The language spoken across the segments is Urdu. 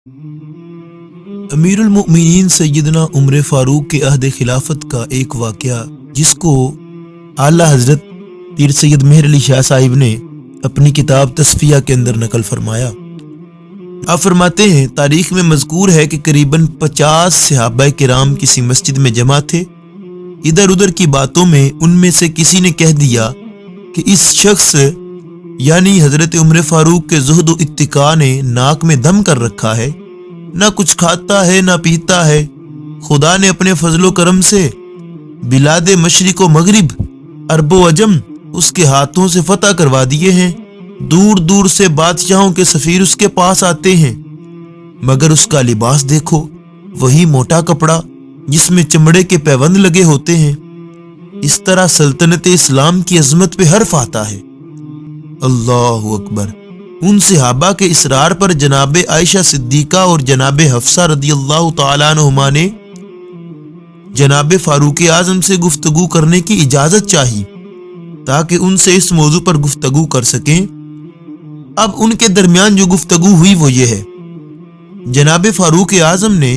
امیر المؤمنین سیدنا عمر فاروق کے عہد خلافت کا ایک واقعہ جس کو اعلیٰ حضرت پیر سید مہر علی شاہ صاحب نے اپنی کتاب تصفیہ کے اندر نقل فرمایا۔ آپ فرماتے ہیں تاریخ میں مذکور ہے کہ قریباً 50 صحابہ کرام کسی مسجد میں جمع تھے۔ ادھر ادھر کی باتوں میں ان میں سے کسی نے کہہ دیا کہ اس شخص یعنی حضرت عمر فاروق کے زہد و اتقاء نے ناک میں دم کر رکھا ہے، نہ کچھ کھاتا ہے نہ پیتا ہے۔ خدا نے اپنے فضل و کرم سے بلاد مشرق و مغرب عرب و عجم اس کے ہاتھوں سے فتح کروا دیے ہیں۔ دور دور سے بادشاہوں کے سفیر اس کے پاس آتے ہیں، مگر اس کا لباس دیکھو، وہی موٹا کپڑا جس میں چمڑے کے پیوند لگے ہوتے ہیں۔ اس طرح سلطنت اسلام کی عظمت پہ حرف آتا ہے۔ اللہ اکبر۔ ان صحابہ کے اصرار پر جناب عائشہ صدیقہ اور جناب حفصہ رضی اللہ تعالیٰ عنہما نے جناب فاروق اعظم سے گفتگو کرنے کی اجازت چاہی تاکہ ان سے اس موضوع پر گفتگو کر سکیں۔ اب ان کے درمیان جو گفتگو ہوئی وہ یہ ہے، جناب فاروق اعظم نے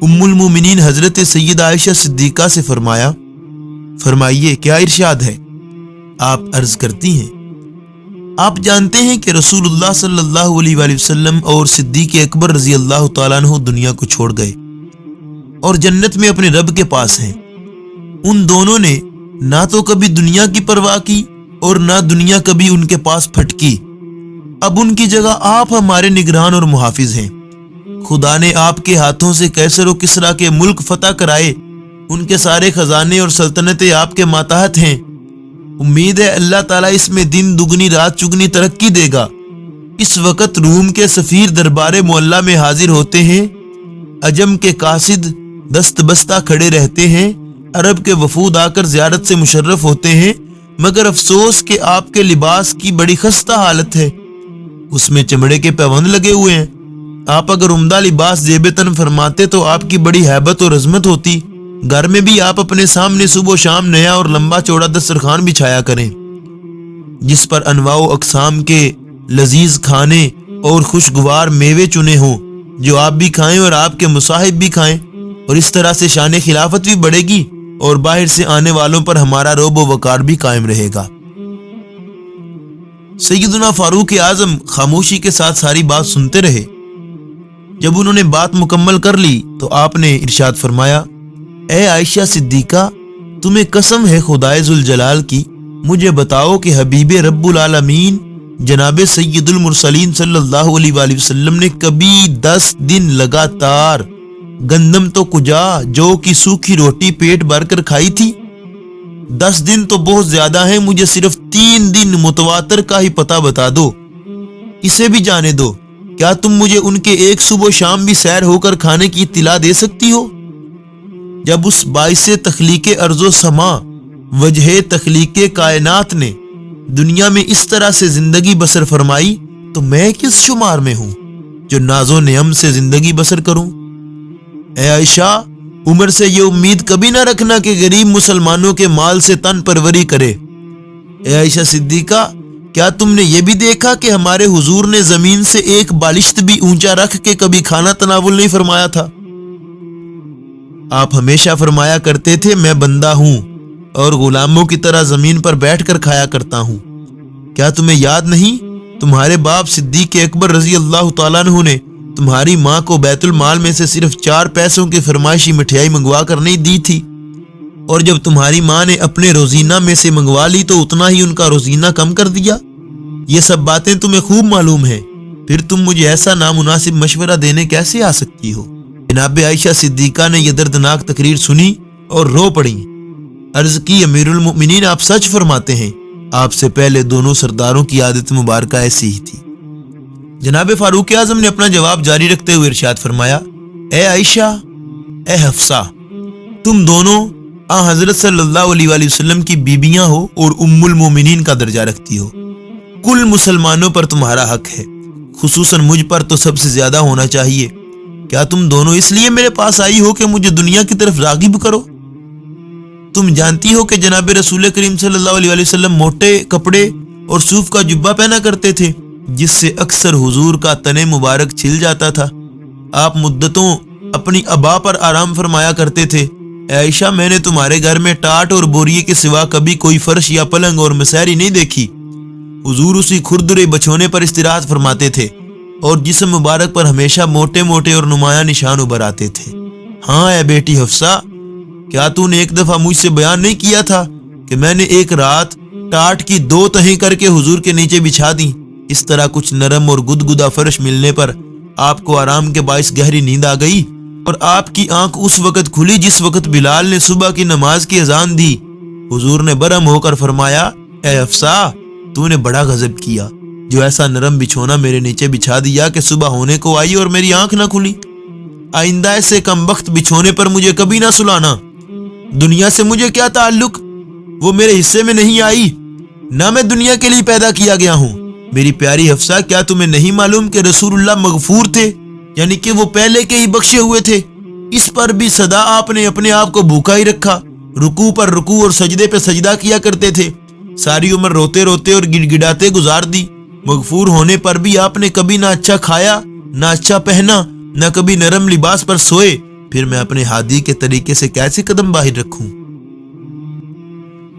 ام المومنین حضرت سید عائشہ صدیقہ سے فرمائیے کیا ارشاد ہے؟ آپ عرض کرتی ہیں، آپ جانتے ہیں کہ رسول اللہ صلی اللہ علیہ وآلہ وسلم اور صدیق اکبر رضی اللہ تعالیٰ عنہ دنیا کو چھوڑ گئے اور جنت میں اپنے رب کے پاس ہیں۔ ان دونوں نے نہ تو کبھی دنیا کی پرواہ کی اور نہ دنیا کبھی ان کے پاس پھٹکی۔ اب ان کی جگہ آپ ہمارے نگران اور محافظ ہیں۔ خدا نے آپ کے ہاتھوں سے کیسر و کسریٰ کے ملک فتح کرائے، ان کے سارے خزانے اور سلطنتیں آپ کے ماتحت ہیں۔ امید ہے اللہ تعالیٰ اس میں دن دگنی رات چگنی ترقی دے گا۔ اس وقت روم کے سفیر دربار معلیٰ میں حاضر ہوتے ہیں، عجم کے قاصد دست بستہ کھڑے رہتے ہیں، عرب کے وفود آ کر زیارت سے مشرف ہوتے ہیں، مگر افسوس کہ آپ کے لباس کی بڑی خستہ حالت ہے، اس میں چمڑے کے پیوند لگے ہوئے ہیں۔ آپ اگر عمدہ لباس زیب تن فرماتے تو آپ کی بڑی ہیبت اور عظمت ہوتی۔ گھر میں بھی آپ اپنے سامنے صبح و شام نیا اور لمبا چوڑا دسترخوان بچھایا کریں، جس پر انواع و اقسام کے لذیذ کھانے اور خوشگوار میوے چنے ہوں، جو آپ بھی کھائیں اور آپ کے مصاحب بھی کھائیں، اور اس طرح سے شان خلافت بھی بڑھے گی اور باہر سے آنے والوں پر ہمارا رعب و وقار بھی قائم رہے گا۔ سیدنا فاروق اعظم خاموشی کے ساتھ ساری بات سنتے رہے۔ جب انہوں نے بات مکمل کر لی تو آپ نے ارشاد فرمایا، اے عائشہ صدیقہ، تمہیں قسم ہے خدائے ذوالجلال کی، مجھے بتاؤ کہ حبیب رب العالمین جناب سید المرسلین صلی اللہ علیہ وآلہ وسلم نے کبھی 10 دن لگاتار گندم تو کجا جو کی سوکھی روٹی پیٹ بھر کر کھائی تھی؟ 10 دن تو بہت زیادہ ہیں، مجھے صرف 3 دن متواتر کا ہی پتہ بتا دو، اسے بھی جانے دو۔ کیا تم مجھے ان کے ایک صبح و شام بھی سیر ہو کر کھانے کی اطلاع دے سکتی ہو؟ جب اس باعث تخلیق ارض و سما وجہ تخلیق کائنات نے دنیا میں اس طرح سے زندگی بسر فرمائی تو میں کس شمار میں ہوں جو ناز و نعم سے زندگی بسر کروں؟ اے عائشہ، عمر سے یہ امید کبھی نہ رکھنا کہ غریب مسلمانوں کے مال سے تن پروری کرے۔ اے عائشہ صدیقہ، کیا تم نے یہ بھی دیکھا کہ ہمارے حضور نے زمین سے ایک بالشت بھی اونچا رکھ کے کبھی کھانا تناول نہیں فرمایا تھا؟ آپ ہمیشہ فرمایا کرتے تھے، میں بندہ ہوں اور غلاموں کی طرح زمین پر بیٹھ کر کھایا کرتا ہوں۔ کیا تمہیں یاد نہیں تمہارے باپ صدیق اکبر رضی اللہ تعالیٰ عنہ نے تمہاری ماں کو بیت المال میں سے صرف 4 پیسوں کی فرمائشی مٹھائی منگوا کر نہیں دی تھی، اور جب تمہاری ماں نے اپنے روزینہ میں سے منگوا لی تو اتنا ہی ان کا روزینہ کم کر دیا؟ یہ سب باتیں تمہیں خوب معلوم ہیں، پھر تم مجھے ایسا نامناسب مشورہ دینے کیسے آ سکتی ہو؟ جناب عائشہ صدیقہ نے یہ دردناک تقریر سنی اور رو پڑی۔ عرض کی، امیر المؤمنین، آپ سچ فرماتے ہیں، آپ سے پہلے دونوں سرداروں کی عادت مبارکہ ایسی ہی تھی۔ جناب فاروق اعظم نے اپنا جواب جاری رکھتے ہوئے ارشاد فرمایا، اے عائشہ، اے حفصہ، تم دونوں حضرت صلی اللہ علیہ وآلہ وسلم کی بیبیاں ہو اور ام المومنین کا درجہ رکھتی ہو۔ کل مسلمانوں پر تمہارا حق ہے، خصوصاً مجھ پر تو سب سے زیادہ ہونا چاہیے۔ کیا تم دونوں اس لیے میرے پاس آئی ہو کہ مجھے دنیا کی طرف راغب کرو؟ تم جانتی ہو کہ جناب رسول کریم صلی اللہ علیہ وآلہ وسلم موٹے کپڑے اور صوف کا جبہ پہنا کرتے تھے، جس سے اکثر حضور کا تن مبارک چھل جاتا تھا۔ آپ مدتوں اپنی ابا پر آرام فرمایا کرتے تھے۔ اے عائشہ، میں نے تمہارے گھر میں ٹاٹ اور بوریے کے سوا کبھی کوئی فرش یا پلنگ اور مسہری نہیں دیکھی۔ حضور اسی کھردرے بچھونے پر استراحت فرماتے تھے اور جسم مبارک پر ہمیشہ موٹے موٹے اور نمایاں نشان ابھر آتے تھے۔ ہاں اے بیٹی حفصہ، کیا تو نے ایک دفعہ مجھ سے بیان نہیں کیا تھا کہ میں نے ایک رات ٹاٹ کی 2 تہیں کر کے حضور کے نیچے بچھا دی؟ اس طرح کچھ نرم اور گدگدہ فرش ملنے پر آپ کو آرام کے باعث گہری نیند آ گئی اور آپ کی آنکھ اس وقت کھلی جس وقت بلال نے صبح کی نماز کی اذان دی۔ حضور نے برہم ہو کر فرمایا، اے حفصہ، تو نے بڑا غضب کیا جو ایسا نرم بچھونا میرے نیچے بچھا دیا کہ صبح ہونے کو آئی اور میری آنکھ نہ کھلی۔ آئندہ ایسے کم بخت بچھونے پر مجھے کبھی نہ سلانا۔ دنیا سے مجھے کیا تعلق؟ وہ میرے حصے میں نہیں آئی، نہ میں دنیا کے لیے پیدا کیا گیا ہوں۔ میری پیاری حفصہ، کیا تمہیں نہیں معلوم کہ رسول اللہ مغفور تھے، یعنی کہ وہ پہلے کے ہی بخشے ہوئے تھے؟ اس پر بھی سدا آپ نے اپنے آپ کو بھوکا ہی رکھا، رکوع پر رکوع اور سجدے پہ سجدہ کیا کرتے تھے، ساری عمر روتے روتے اور گڑ گڑاتے گزار دی۔ مغفور ہونے پر بھی آپ نے کبھی نہ اچھا کھایا، نہ اچھا پہنا، نہ کبھی نرم لباس پر سوئے۔ پھر میں اپنے ہادی کے طریقے سے کیسے قدم باہر رکھوں؟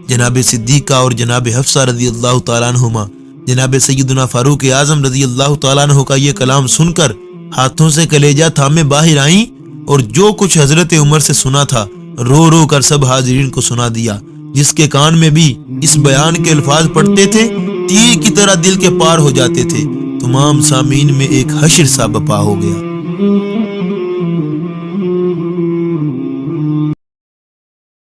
جناب صدیقہ اور جناب حفصہ رضی اللہ تعالیٰ عنہما جناب سیدنا فاروق اعظم رضی اللہ تعالیٰ عنہ کا یہ کلام سن کر ہاتھوں سے کلیجہ تھامے باہر آئیں اور جو کچھ حضرت عمر سے سنا تھا رو رو کر سب حاضرین کو سنا دیا، جس کے کان میں بھی اس بیان کے الفاظ پڑتے تھے، تیر کی طرح دل کے پار ہو جاتے تھے۔ تمام سامعین میں ایک حشر سا بپا ہو گیا۔